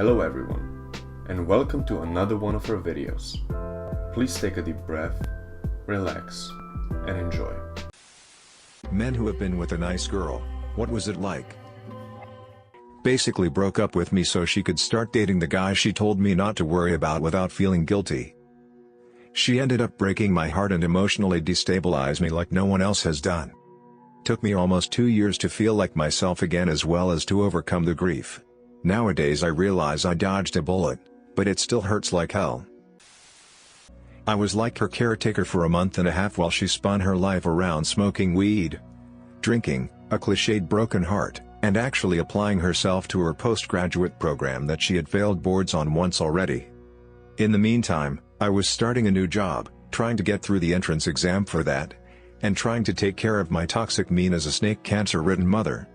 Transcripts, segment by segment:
Hello everyone, and welcome to another one of our videos. Please take a deep breath, relax, and enjoy. Men who have been with a nice girl, what was it like? Basically broke up with me so she could start dating the guy she told me not to worry about without feeling guilty. She ended up breaking my heart and emotionally destabilized me like no one else has done. Took me almost 2 years to feel like myself again as well as to overcome the grief. Nowadays I realize I dodged a bullet, but it still hurts like hell. I was like her caretaker for a month and a half while she spun her life around smoking weed, drinking, a cliched broken heart, and actually applying herself to her postgraduate program that she had failed boards on once already. In the meantime, I was starting a new job, trying to get through the entrance exam for that, and trying to take care of my toxic mean as a snake cancer-ridden mother.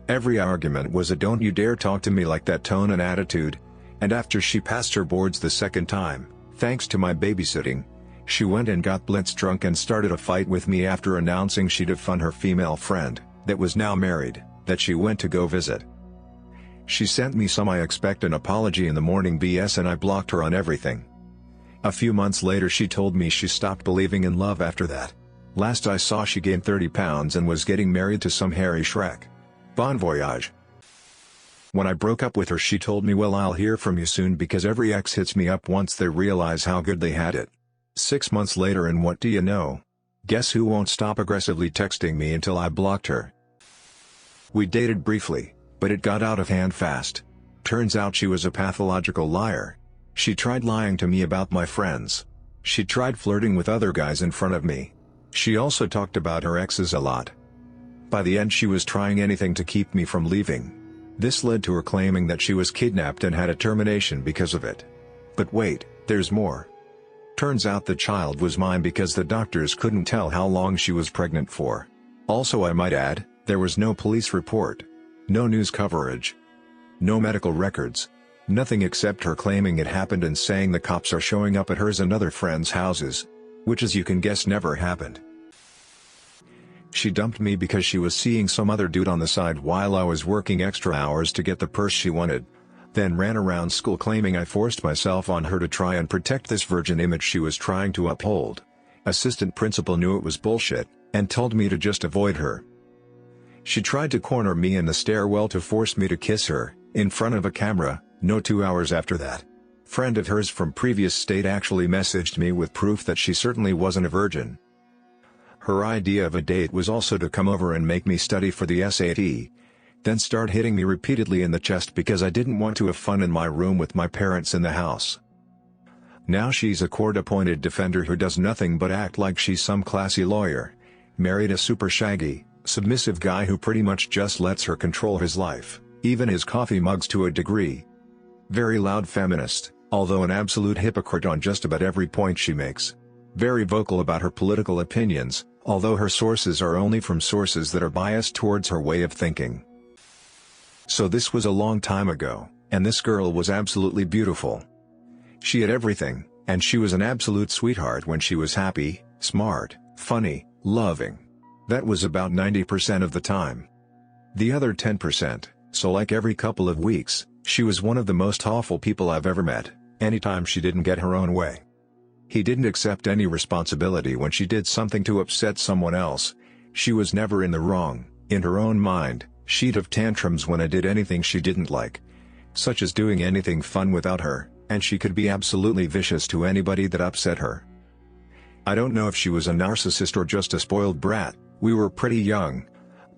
Every argument was a "don't you dare talk to me like that" tone and attitude, and after she passed her boards the second time, thanks to my babysitting, she went and got blitz drunk and started a fight with me after announcing she'd defund her female friend, that was now married, that she went to go visit. She sent me some "I expect an apology in the morning" BS and I blocked her on everything. A few months later she told me she stopped believing in love after that. Last I saw she gained 30 pounds and was getting married to some hairy Shrek. Bon voyage. When I broke up with her she told me, "Well, I'll hear from you soon because every ex hits me up once they realize how good they had it." 6 months later and what do you know? Guess who won't stop aggressively texting me until I blocked her? We dated briefly, but it got out of hand fast. Turns out she was a pathological liar. She tried lying to me about my friends. She tried flirting with other guys in front of me. She also talked about her exes a lot. By the end she was trying anything to keep me from leaving. This led to her claiming that she was kidnapped and had a termination because of it. But wait, there's more. Turns out the child was mine because the doctors couldn't tell how long she was pregnant for. Also, I might add, there was no police report. No news coverage. No medical records. Nothing except her claiming it happened and saying the cops are showing up at hers and other friends' houses. Which, as you can guess, never happened. She dumped me because she was seeing some other dude on the side while I was working extra hours to get the purse she wanted. Then ran around school claiming I forced myself on her to try and protect this virgin image she was trying to uphold. Assistant principal knew it was bullshit, and told me to just avoid her. She tried to corner me in the stairwell to force me to kiss her, in front of a camera. No 2 hours after that, friend of hers from previous state actually messaged me with proof that she certainly wasn't a virgin. Her idea of a date was also to come over and make me study for the SAT, then start hitting me repeatedly in the chest because I didn't want to have fun in my room with my parents in the house. Now she's a court-appointed defender who does nothing but act like she's some classy lawyer, married a super shaggy, submissive guy who pretty much just lets her control his life, even his coffee mugs to a degree. Very loud feminist, although an absolute hypocrite on just about every point she makes. Very vocal about her political opinions, although her sources are only from sources that are biased towards her way of thinking. So this was a long time ago, and this girl was absolutely beautiful. She had everything, and she was an absolute sweetheart when she was happy, smart, funny, loving. That was about 90% of the time. The other 10%, so like every couple of weeks, she was one of the most awful people I've ever met, anytime she didn't get her own way. He didn't accept any responsibility when she did something to upset someone else. She was never in the wrong. In her own mind, she'd have tantrums when I did anything she didn't like, such as doing anything fun without her, and she could be absolutely vicious to anybody that upset her. I don't know if she was a narcissist or just a spoiled brat. We were pretty young.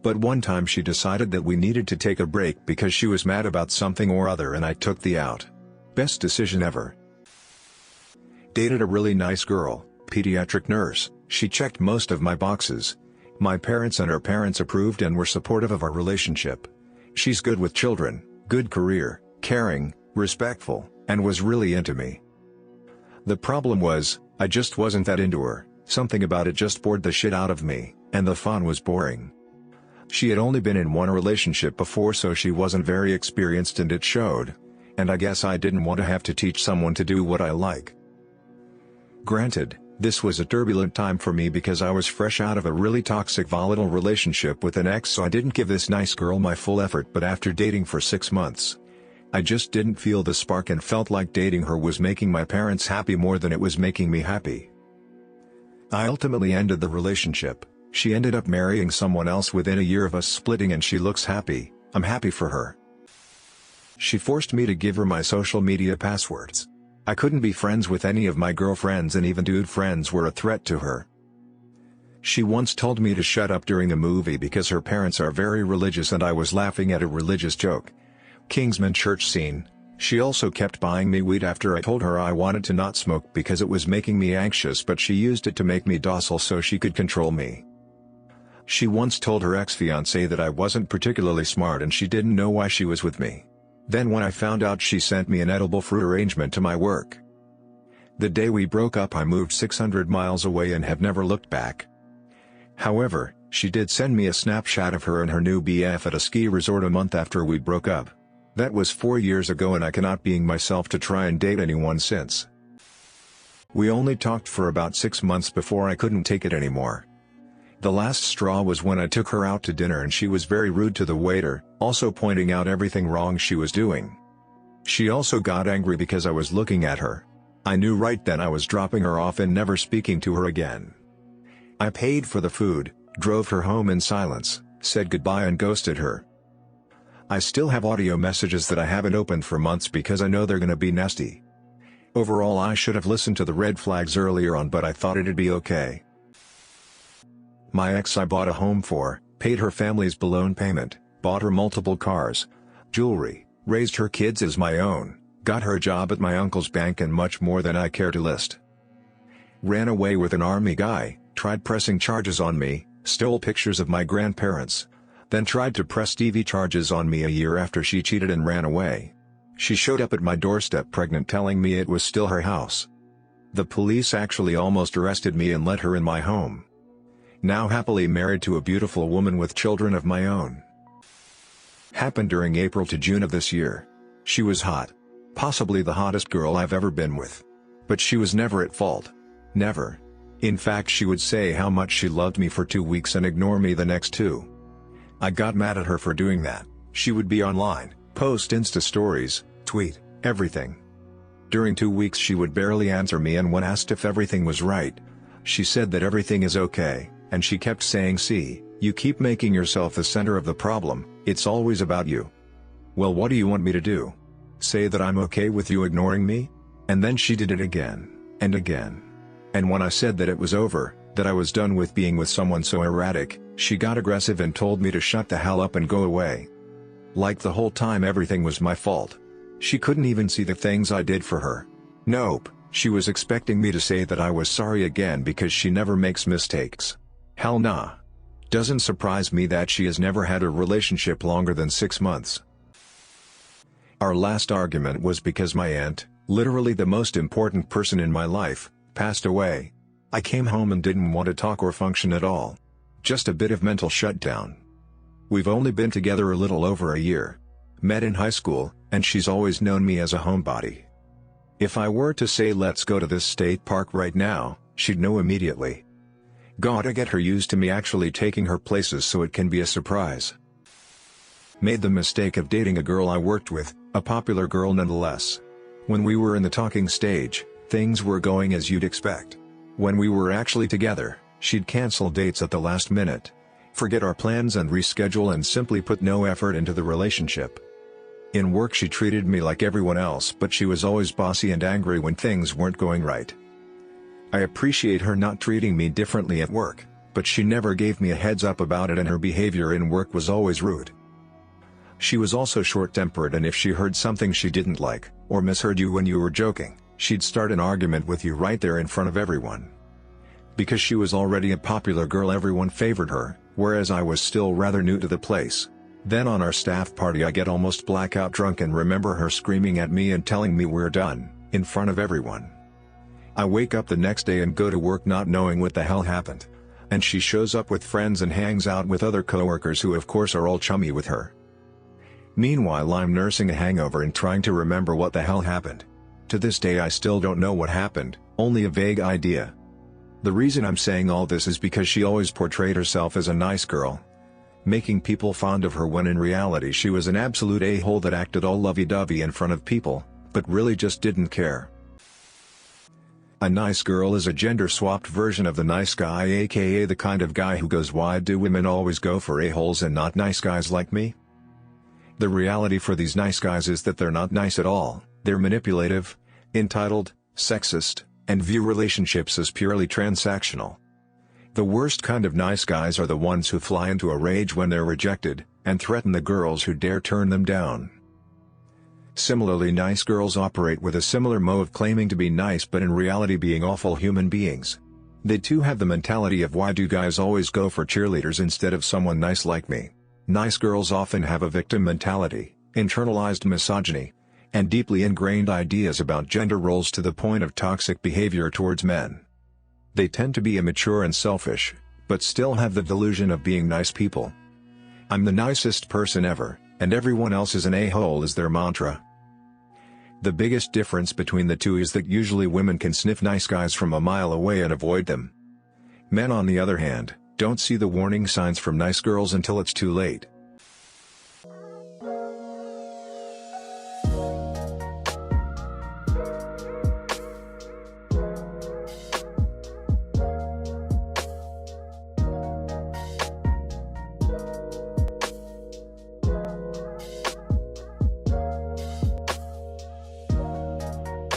But one time she decided that we needed to take a break because she was mad about something or other and I took the out. Best decision ever. Dated a really nice girl, pediatric nurse. She checked most of my boxes. My parents and her parents approved and were supportive of our relationship. She's good with children, good career, caring, respectful, and was really into me. The problem was, I just wasn't that into her. Something about it just bored the shit out of me, and the fun was boring. She had only been in one relationship before, so she wasn't very experienced and it showed. And I guess I didn't want to have to teach someone to do what I like. Granted, this was a turbulent time for me because I was fresh out of a really toxic volatile relationship with an ex, so I didn't give this nice girl my full effort, but after dating for 6 months, I just didn't feel the spark and felt like dating her was making my parents happy more than it was making me happy. I ultimately ended the relationship. She ended up marrying someone else within a year of us splitting and she looks happy. I'm happy for her. She forced me to give her my social media passwords. I couldn't be friends with any of my girlfriends and even dude friends were a threat to her. She once told me to shut up during a movie because her parents are very religious and I was laughing at a religious joke. Kingsman church scene. She also kept buying me weed after I told her I wanted to not smoke because it was making me anxious, but she used it to make me docile so she could control me. She once told her ex-fiancé that I wasn't particularly smart and she didn't know why she was with me. Then when I found out, she sent me an edible fruit arrangement to my work. The day we broke up I moved 600 miles away and have never looked back. However, she did send me a snapshot of her and her new BF at a ski resort a month after we broke up. That was 4 years ago and I cannot being myself to try and date anyone since. We only talked for about 6 months before I couldn't take it anymore. The last straw was when I took her out to dinner and she was very rude to the waiter, also pointing out everything wrong she was doing. She also got angry because I was looking at her. I knew right then I was dropping her off and never speaking to her again. I paid for the food, drove her home in silence, said goodbye and ghosted her. I still have audio messages that I haven't opened for months because I know they're gonna be nasty. Overall I should have listened to the red flags earlier on, but I thought it'd be okay. My ex I bought a home for, paid her family's balloon payment, bought her multiple cars, jewelry, raised her kids as my own, got her a job at my uncle's bank and much more than I care to list. Ran away with an army guy, tried pressing charges on me, stole pictures of my grandparents, then tried to press DV charges on me a year after she cheated and ran away. She showed up at my doorstep pregnant, telling me it was still her house. The police actually almost arrested me and let her in my home. Now happily married to a beautiful woman with children of my own. Happened during April to June of this year. She was hot. Possibly the hottest girl I've ever been with. But she was never at fault. Never. In fact, she would say how much she loved me for 2 weeks and ignore me the next 2. I got mad at her for doing that. She would be online, post Insta stories, tweet, everything. During 2 weeks she would barely answer me, and when asked if everything was right, she said that everything is okay, and she kept saying, "See, you keep making yourself the center of the problem, it's always about you." Well, what do you want me to do? Say that I'm okay with you ignoring me? And then she did it again, and again. And when I said that it was over, that I was done with being with someone so erratic, she got aggressive and told me to shut the hell up and go away. Like the whole time everything was my fault. She couldn't even see the things I did for her. Nope, she was expecting me to say that I was sorry again because she never makes mistakes. Hell nah. Doesn't surprise me that she has never had a relationship longer than 6 months. Our last argument was because my aunt, literally the most important person in my life, passed away. I came home and didn't want to talk or function at all. Just a bit of mental shutdown. We've only been together a little over a year. Met in high school, and she's always known me as a homebody. If I were to say let's go to this state park right now, she'd know immediately. Gotta get her used to me actually taking her places so it can be a surprise. Made the mistake of dating a girl I worked with, a popular girl nonetheless. When we were in the talking stage, things were going as you'd expect. When we were actually together, she'd cancel dates at the last minute, forget our plans and reschedule, and simply put no effort into the relationship. In work she treated me like everyone else, but she was always bossy and angry when things weren't going right. I appreciate her not treating me differently at work, but she never gave me a heads up about it, and her behavior in work was always rude. She was also short-tempered, and if she heard something she didn't like, or misheard you when you were joking, she'd start an argument with you right there in front of everyone. Because she was already a popular girl, everyone favored her, whereas I was still rather new to the place. Then on our staff party I get almost blackout drunk and remember her screaming at me and telling me we're done, in front of everyone. I wake up the next day and go to work not knowing what the hell happened. And she shows up with friends and hangs out with other coworkers who of course are all chummy with her. Meanwhile I'm nursing a hangover and trying to remember what the hell happened. To this day I still don't know what happened, only a vague idea. The reason I'm saying all this is because she always portrayed herself as a nice girl. making people fond of her when in reality she was an absolute a-hole that acted all lovey-dovey in front of people, but really just didn't care. A nice girl is a gender-swapped version of the nice guy, aka the kind of guy who goes, why do women always go for a-holes and not nice guys like me? The reality for these nice guys is that they're not nice at all. They're manipulative, entitled, sexist, and view relationships as purely transactional. The worst kind of nice guys are the ones who fly into a rage when they're rejected, and threaten the girls who dare turn them down. Similarly, nice girls operate with a similar mode, claiming to be nice but in reality being awful human beings. They too have the mentality of, why do guys always go for cheerleaders instead of someone nice like me? Nice girls often have a victim mentality, internalized misogyny, and deeply ingrained ideas about gender roles to the point of toxic behavior towards men. They tend to be immature and selfish, but still have the delusion of being nice people. I'm the nicest person ever, and everyone else is an a-hole is their mantra. The biggest difference between the two is that usually women can sniff nice guys from a mile away and avoid them. Men, on the other hand, don't see the warning signs from nice girls until it's too late.